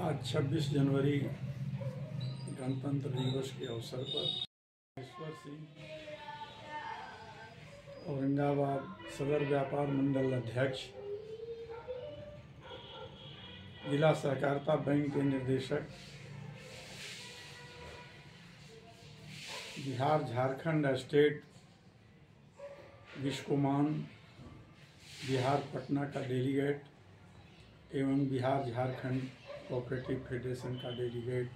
आज 26 जनवरी गणतंत्र दिवस के अवसर पर ईश्वर सिंह औरंगाबाद सदर व्यापार मंडल अध्यक्ष, जिला सहकारिता बैंक के निदेशक, बिहार झारखंड स्टेट विश्वकुमान, बिहार पटना का डेलीगेट एवं बिहार झारखंड कोऑपरेटिव फेडरेशन का डेलीगेट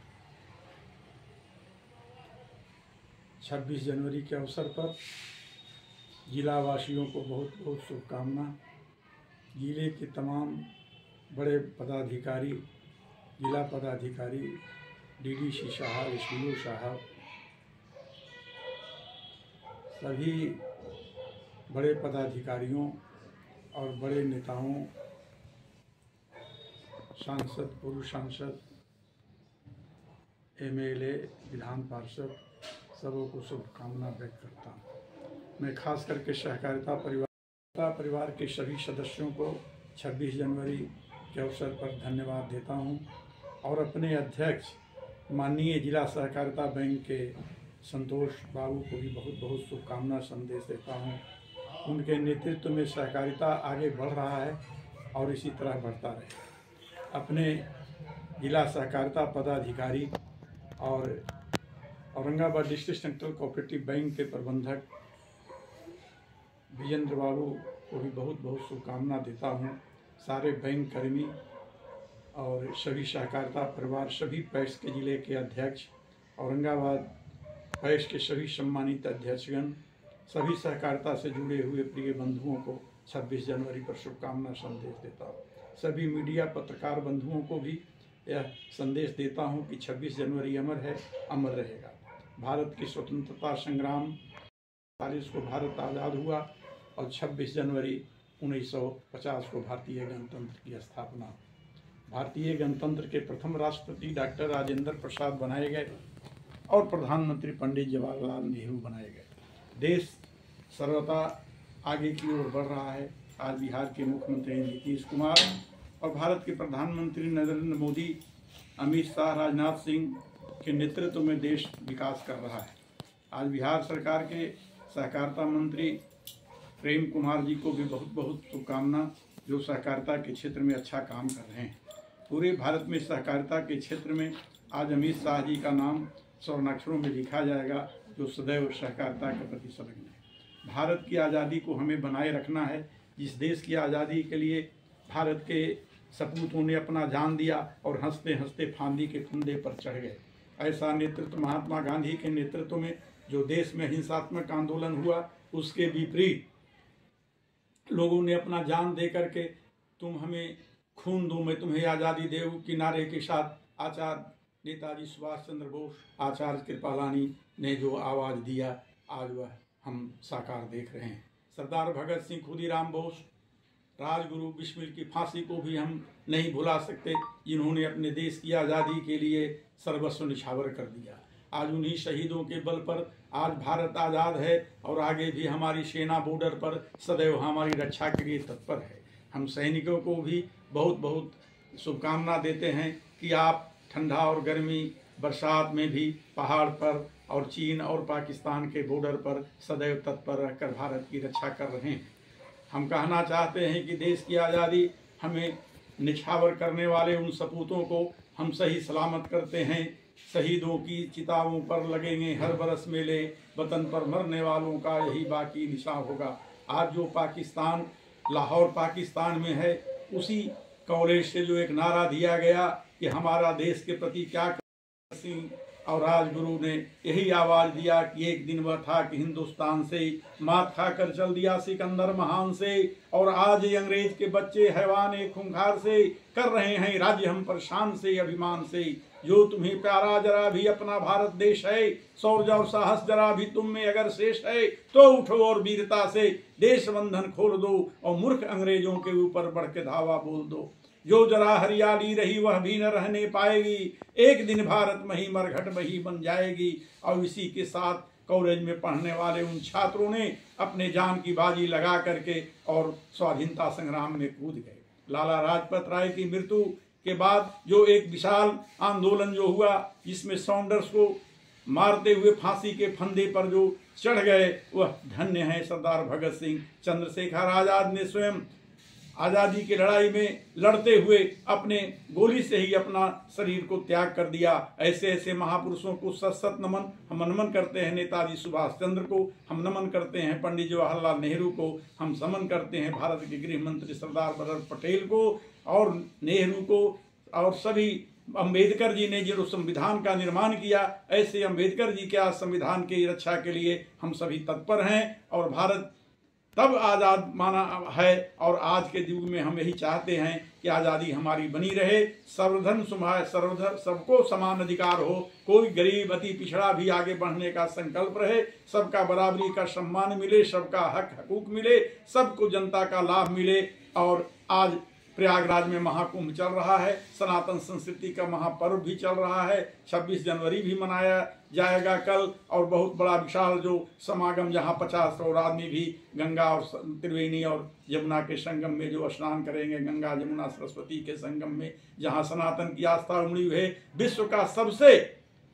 26 जनवरी के अवसर पर जिला वासियों को बहुत बहुत शुभकामना। जिले के तमाम बड़े पदाधिकारी, जिला पदाधिकारी, डीडीसी साहब, एसडीओ साहब, सभी बड़े पदाधिकारियों और बड़े नेताओं, सांसद, पूर्व सांसद, एमएलए, विधान पार्षद, सबों को शुभकामना व्यक्त करता हूँ। मैं खास करके सहकारिता परिवार के सभी सदस्यों को 26 जनवरी के अवसर पर धन्यवाद देता हूँ और अपने अध्यक्ष माननीय जिला सहकारिता बैंक के संतोष बाबू को भी बहुत बहुत शुभकामना संदेश देता हूँ। उनके नेतृत्व में सहकारिता आगे बढ़ रहा है और इसी तरह बढ़ता रहे। अपने जिला सहकारिता पदाधिकारी और Aurangabad district central cooperative bank के प्रबंधक विजेंद्र बाबू को भी बहुत बहुत शुभकामना देता हूँ। सारे बैंक कर्मी और सभी सहकारिता परिवार, सभी पैक्स के जिले के अध्यक्ष, औरंगाबाद पैक्स के सभी सम्मानित अध्यक्षगण, सभी सहकारिता से जुड़े हुए प्रिय बंधुओं को 26 जनवरी पर शुभकामना संदेश देता हूँ। सभी मीडिया पत्रकार बंधुओं को भी यह संदेश देता हूँ कि 26 जनवरी अमर है, अमर रहेगा। भारत की स्वतंत्रता संग्राम 40 को भारत आज़ाद हुआ और 26 जनवरी 1950 को भारतीय गणतंत्र की स्थापना। भारतीय गणतंत्र के प्रथम राष्ट्रपति डॉक्टर राजेंद्र प्रसाद बनाए गए और प्रधानमंत्री पंडित जवाहरलाल नेहरू बनाए गए। देश सर्वथा आगे की ओर बढ़ रहा है। आज बिहार के मुख्यमंत्री नीतीश कुमार और भारत के प्रधानमंत्री नरेंद्र मोदी, अमित शाह, राजनाथ सिंह के नेतृत्व में देश विकास कर रहा है। आज बिहार सरकार के सहकारिता मंत्री प्रेम कुमार जी को भी बहुत बहुत शुभकामना, जो सहकारिता के क्षेत्र में अच्छा काम कर रहे हैं। पूरे भारत में सहकारिता के क्षेत्र में आज अमित शाह जी का नाम स्वर्णाक्षरों में लिखा जाएगा, जो सदैव सहकारिता के प्रति संलग्न है। भारत की आज़ादी को हमें बनाए रखना है। जिस देश की आज़ादी के लिए भारत के सपूतों ने अपना जान दिया और हंसते हंसते फांदी के फंदे पर चढ़ गए, ऐसा नेतृत्व महात्मा गांधी के नेतृत्व में जो देश में हिंसात्मक आंदोलन हुआ, उसके विपरीत लोगों ने अपना जान दे करके तुम हमें खून दो मैं तुम्हें आज़ादी देऊं के नारे के साथ आचार्य नेताजी सुभाष चंद्र बोस, आचार्य कृपलानी ने जो आवाज़ दिया, आज वह हम साकार देख रहे हैं। सरदार भगत सिंह, खुदीराम बोस, राजगुरु बिस्मिल की फांसी को भी हम नहीं भुला सकते, जिन्होंने अपने देश की आज़ादी के लिए सर्वस्व निछावर कर दिया। आज उन्हीं शहीदों के बल पर आज भारत आज़ाद है और आगे भी हमारी सेना बॉर्डर पर सदैव हमारी रक्षा के लिए तत्पर है। हम सैनिकों को भी बहुत बहुत शुभकामना देते हैं कि आप ठंडा और गर्मी, बरसात में भी पहाड़ पर और चीन और पाकिस्तान के बॉर्डर पर सदैव तत्पर रहकर भारत की रक्षा कर रहे हैं। हम कहना चाहते हैं कि देश की आज़ादी हमें निछावर करने वाले उन सपूतों को हम सही सलामत करते हैं। शहीदों की चिताओं पर लगेंगे हर बरस मेले, वतन पर मरने वालों का यही बाकी निशान होगा। आज जो पाकिस्तान, लाहौर पाकिस्तान में है, उसी कॉलेज से जो एक नारा दिया गया कि हमारा देश के प्रति क्या सिंह और राजगुरु ने यही आवाज दिया कि एक दिन वह था कि हिंदुस्तान से मात खाकर चल दिया सिकंदर महान से, और आज ये अंग्रेज के बच्चे हैवान खूंखार से कर रहे हैं राज्य हम पर शान से अभिमान से। जो तुम्हें प्यारा जरा भी अपना भारत देश है, शौर्य और साहस जरा भी तुम में अगर शेष है, तो उठो और वीरता से देश बंधन खोल दो और मूर्ख अंग्रेजों के ऊपर बढ़ के धावा बोल दो। जो जरा हरियाली रही वह भी न रहने पाएगी, एक दिन भारत मही मरघट मही बन जाएगी। और इसी के साथ कॉलेज में पढ़ने वाले उन छात्रों ने अपने जान की बाजी लगा करके और स्वाधीनता संग्राम में कूद गए। लाला लाजपत राय की मृत्यु के बाद जो एक विशाल आंदोलन जो हुआ, जिसमें सॉन्डर्स को मारते हुए फांसी के फंदे पर जो चढ़ गए, वह धन्य है सरदार भगत सिंह। चंद्रशेखर आजाद ने स्वयं आज़ादी की लड़ाई में लड़ते हुए अपने गोली से ही अपना शरीर को त्याग कर दिया। ऐसे ऐसे महापुरुषों को सत सत नमन। हम नमन करते हैं नेताजी सुभाष चंद्र को, हम नमन करते हैं पंडित जवाहरलाल नेहरू को, हम समन करते हैं भारत के गृह मंत्री सरदार वल्लभ पटेल को और नेहरू को, और सभी अंबेडकर जी ने जो संविधान का निर्माण किया, ऐसे अंबेडकर जी के आज संविधान की रक्षा के लिए हम सभी तत्पर हैं। और भारत तब आज़ाद माना है और आज के युग में हम यही चाहते हैं कि आज़ादी हमारी बनी रहे, सर्वधर्म सर्वधर्म सबको समान अधिकार हो, कोई गरीब अति पिछड़ा भी आगे बढ़ने का संकल्प रहे, सबका बराबरी का सम्मान मिले, सबका हक हकूक मिले, सबको जनता का लाभ मिले। और आज प्रयागराज में महाकुंभ चल रहा है, सनातन संस्कृति का महापर्व भी चल रहा है, 26 जनवरी भी मनाया जाएगा कल, और बहुत बड़ा विशाल जो समागम, जहां 50 करोड़ आदमी भी गंगा और त्रिवेणी और यमुना के संगम में जो स्नान करेंगे, गंगा जमुना सरस्वती के संगम में, जहां सनातन की आस्था उमड़ी हुई है। विश्व का सबसे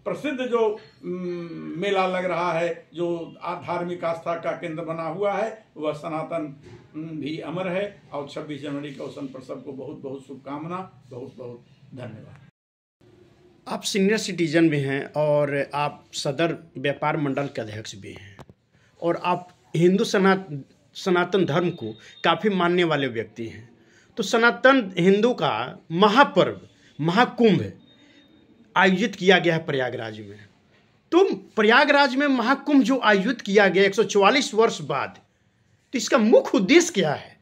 प्रसिद्ध जो मेला लग रहा है, जो धार्मिक आस्था का केंद्र बना हुआ है, वह सनातन भी अमर है। और 26 जनवरी के अवसर पर सबको बहुत बहुत शुभकामना, बहुत बहुत धन्यवाद। आप सीनियर सिटीजन भी हैं और आप सदर व्यापार मंडल के अध्यक्ष भी हैं, और आप हिंदू सनातन धर्म को काफ़ी मानने वाले व्यक्ति हैं। तो सनातन हिंदू का महापर्व महाकुंभ आयोजित किया गया है प्रयागराज में। तो प्रयागराज में महाकुंभ जो आयोजित किया गया 144 वर्ष बाद, तो इसका मुख्य उद्देश्य क्या है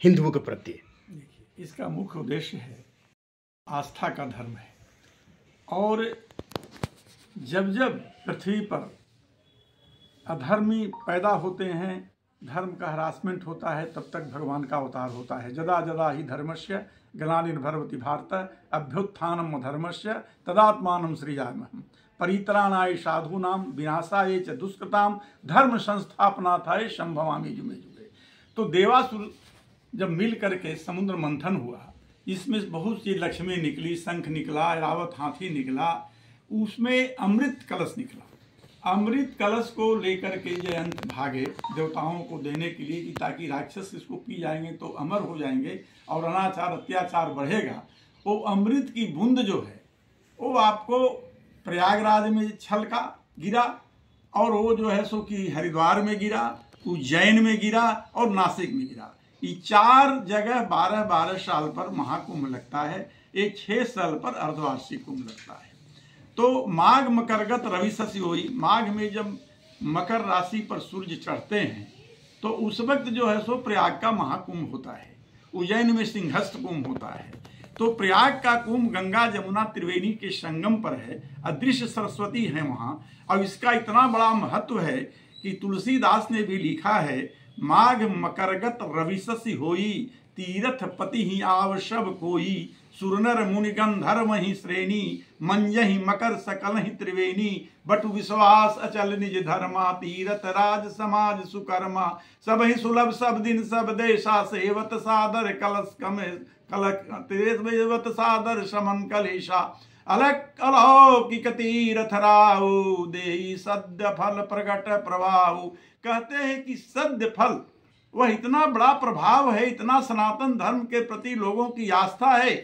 हिंदुओं के प्रति? देखिए, इसका मुख्य उद्देश्य है आस्था का धर्म है। और जब जब पृथ्वी पर अधर्मी पैदा होते हैं, धर्म का हरासमेंट होता है, तब तक भगवान का अवतार होता है। जदा जदा ही धर्मस्य ग्लानिर्भवति भारत अभ्युत्थानम धर्मस्य तदात्मानं सृजाम्यहम् परित्राणाय साधूनां विनाशाय च दुष्कृतां धर्म संस्थापनार्थाय संभवामि जुगे जुगे। तो देवासुर जब मिल करके समुद्र मंथन हुआ, इसमें बहुत सी लक्ष्मी निकली, शंख निकला, रावत हाथी निकला, उसमें अमृत कलश निकला। अमृत कलश को लेकर के जयंत भागे देवताओं को देने के लिए, कि ताकि राक्षस इसको पी जाएंगे तो अमर हो जाएंगे और अनाचार अत्याचार बढ़ेगा। वो अमृत की बूंद जो है वो आपको प्रयागराज में छलका गिरा, और वो जो है सो कि हरिद्वार में गिरा, उज्जैन में गिरा और नासिक में गिरा। ये 4 जगह 12-12 साल पर महाकुंभ लगता है, एक 6 साल पर अर्धवार्षिक कुंभ लगता है। तो माघ मकरगत रवि शशि होई, माघ में जब मकर राशि पर सूर्य चढ़ते हैं तो उस वक्त जो है सो प्रयाग का महाकुंभ होता है। उज्जैन में सिंहस्थ कुंभ होता है। तो प्रयाग का कुंभ गंगा जमुना त्रिवेणी के संगम पर है, अदृश्य सरस्वती है वहाँ। और इसका इतना बड़ा महत्व है कि तुलसीदास ने भी लिखा है, माघ मकरगत रवि शशि होई तीरथ पति ही आवशब कोई सुरनर मुनि गंधर्व ही श्रेणी मंजहि मकर सकल ही त्रिवेणी बटु विश्वास अचल निज धर्मा तीरथ राज समाज सुकर्मा सब ही सुलभ सब दिन सब देशा सेवत सादर कलश कम कलक सादर समन कलेशा अलक अलौकिक तीरथ राऊ देई सद्य फल प्रगट प्रभाव। कहते हैं कि सद्य फल वह इतना बड़ा प्रभाव है, इतना सनातन धर्म के प्रति लोगों की आस्था है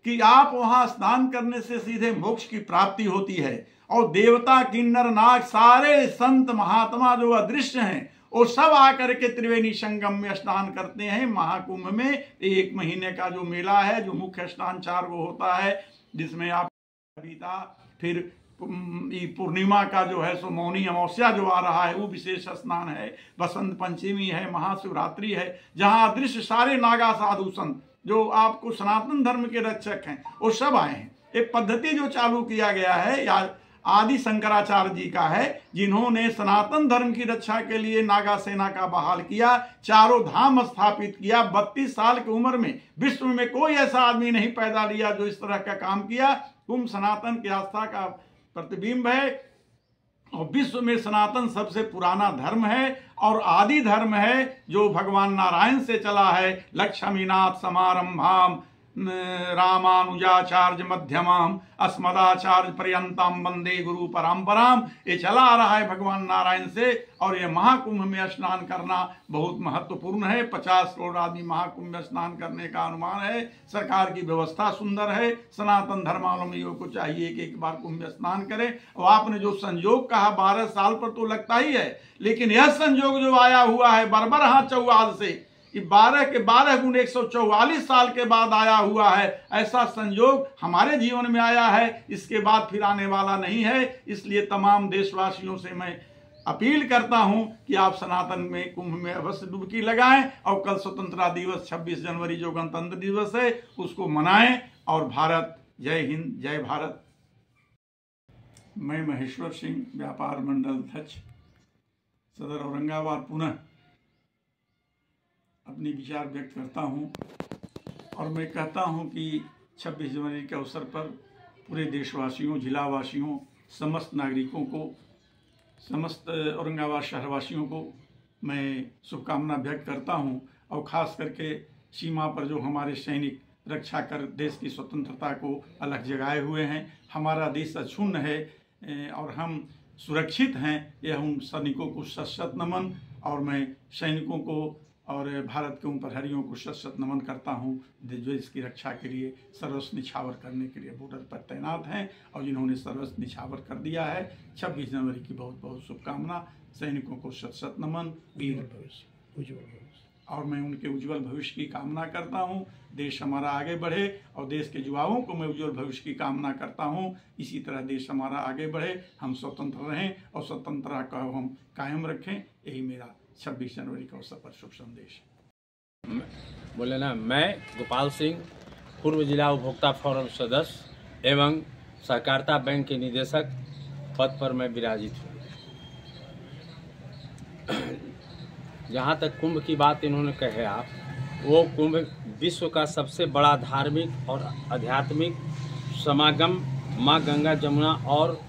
कि आप वहां स्नान करने से सीधे मोक्ष की प्राप्ति होती है। और देवता किन्नर नाग सारे संत महात्मा जो अदृश्य हैं वो सब आकर के त्रिवेणी संगम में स्नान करते हैं। महाकुंभ में 1 महीने का जो मेला है, जो मुख्य स्नान 4 वो होता है, जिसमें आप बीता, फिर पूर्णिमा का जो है सो मौनी अमावस्या जो आ रहा है वो विशेष स्नान है, बसंत पंचमी है, महाशिवरात्रि है, जहां अदृश्य सारे नागा साधु संत जो आपको सनातन धर्म के रक्षक हैं वो सब आए हैं। एक पद्धति जो चालू किया गया है या आदि शंकराचार्य जी का है, जिन्होंने सनातन धर्म की रक्षा के लिए नागा सेना का बहाल किया, 4 धाम स्थापित किया। 32 साल की उम्र में विश्व में कोई ऐसा आदमी नहीं पैदा लिया जो इस तरह का काम किया। कुंभ सनातन की आस्था का प्रतिबिंब है और विश्व में सनातन सबसे पुराना धर्म है और आदि धर्म है, जो भगवान नारायण से चला है। लक्ष्मीनाथ समारंभाम रामानुजाचार्य मध्यमाम अस्मदाचार्य पर्यंतम वंदे गुरु परंपराम। ये चला आ रहा है भगवान नारायण से। और ये महाकुंभ में स्नान करना बहुत महत्वपूर्ण है। 50 करोड़ आदमी महाकुंभ में स्नान करने का अनुमान है। सरकार की व्यवस्था सुंदर है। सनातन धर्मावलंबियों को चाहिए कि एक बार कुंभ में स्नान करें। और आपने जो संयोग कहा 12 साल पर तो लगता ही है, लेकिन यह संयोग जो आया हुआ है बरबरहा चौवाल से, 12 के 12 गुण 144 साल के बाद आया हुआ है। ऐसा संयोग हमारे जीवन में आया है, इसके बाद फिर आने वाला नहीं है। इसलिए तमाम देशवासियों से मैं अपील करता हूं कि आप सनातन में कुंभ में अवश्य डुबकी लगाएं और कल स्वतंत्रता दिवस 26 जनवरी जो गणतंत्र दिवस है उसको मनाएं। और भारत जय हिंद, जय भारत। मैं महेश्वर सिंह, व्यापार मंडल अध्यक्ष, सदर औरंगाबाद, पुनः अपनी विचार व्यक्त करता हूं। और मैं कहता हूं कि 26 जनवरी के अवसर पर पूरे देशवासियों, जिलावासियों, समस्त नागरिकों को, समस्त औरंगाबाद शहरवासियों को मैं शुभकामना व्यक्त करता हूं। और ख़ास करके सीमा पर जो हमारे सैनिक रक्षा कर देश की स्वतंत्रता को अलग जगाए हुए हैं, हमारा देश अक्षुण्ण है और हम सुरक्षित हैं, यह उन सैनिकों को शत नमन। और मैं सैनिकों को और भारत के उन प्रहरियों को शत नमन करता हूं जो इसकी रक्षा के लिए सर्वस्व निछावर करने के लिए बॉर्डर पर तैनात हैं और जिन्होंने सर्वस्व निछावर कर दिया है। 26 जनवरी की बहुत बहुत शुभकामना। सैनिकों को शत नमन, वीर भविष्य, उज्ज्वल भविष्य। और मैं उनके उज्ज्वल भविष्य की कामना करता हूं। देश हमारा आगे बढ़े और देश के युवाओं को मैं उज्ज्वल भविष्य की कामना करता हूं। इसी तरह देश हमारा आगे बढ़े, हम स्वतंत्र रहें और स्वतंत्रता का हम कायम रखें। यही मेरा 26 जनवरी का अवसर पर शुभ संदेश। बोले ना, मैं गोपाल सिंह, पूर्व जिला उपभोक्ता फोरम सदस्य एवं सहकारिता बैंक के निदेशक पद पर मैं विराजित हूँ। जहाँ तक कुंभ की बात इन्होंने कहे आप, वो कुंभ विश्व का सबसे बड़ा धार्मिक और आध्यात्मिक समागम माँ गंगा, जमुना और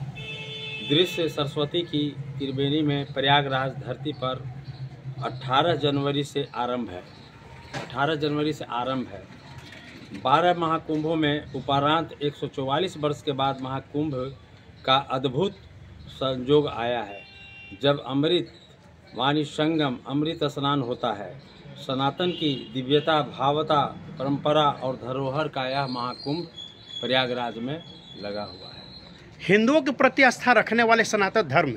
दृश्य सरस्वती की त्रिवेणी में प्रयागराज धरती पर 18 जनवरी से आरंभ है। 18 जनवरी से आरंभ है। 12 महाकुंभों में उपरांत 144 वर्ष के बाद महाकुंभ का अद्भुत संयोग आया है, जब अमृत वाणी संगम अमृत स्नान होता है। सनातन की दिव्यता, भावता, परंपरा और धरोहर का यह महाकुंभ प्रयागराज में लगा हुआ है। हिंदुओं के प्रति आस्था रखने वाले सनातन धर्म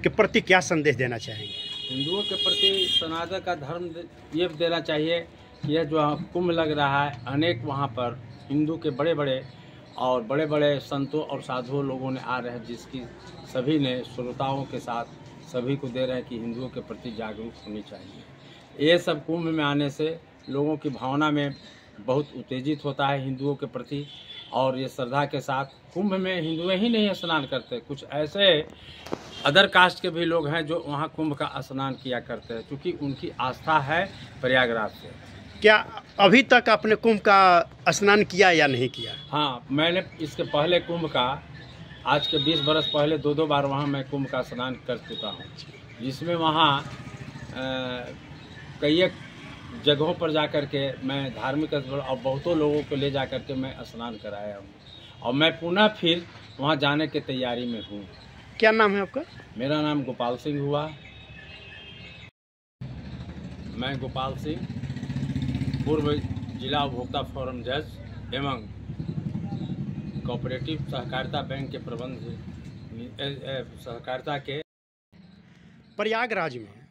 के प्रति क्या संदेश देना चाहेंगे? हिंदुओं के प्रति सनातन का धर्म ये देना चाहिए कि यह जो कुंभ लग रहा है, अनेक वहाँ पर हिंदू के बड़े बड़े संतों और साधुओं लोगों ने आ रहे हैं, जिसकी सभी ने श्रोताओं के साथ सभी को दे रहे हैं कि हिंदुओं के प्रति जागरूक होनी चाहिए। ये सब कुंभ में आने से लोगों की भावना में बहुत उत्तेजित होता है हिंदुओं के प्रति। और ये श्रद्धा के साथ कुंभ में हिंदू ही नहीं स्नान करते, कुछ ऐसे अदर कास्ट के भी लोग हैं जो वहाँ कुंभ का स्नान किया करते हैं, क्योंकि उनकी आस्था है प्रयागराज से। क्या अभी तक आपने कुंभ का स्नान किया या नहीं किया? हाँ, मैंने इसके पहले कुंभ का, आज के 20 बरस पहले 2 बार वहाँ मैं कुंभ का स्नान कर चुका हूँ, जिसमें वहाँ कई जगहों पर जा कर के मैं धार्मिक स्थल और बहुतों लोगों को ले जा कर के मैं स्नान कराया हूँ और मैं पुनः फिर वहाँ जाने की तैयारी में हूँ। क्या नाम है आपका? मेरा नाम गोपाल सिंह हुआ। मैं गोपाल सिंह, पूर्व जिला उपभोक्ता फोरम जज एवं कोऑपरेटिव सहकारिता बैंक के प्रबंध सहकारिता के। प्रयागराज में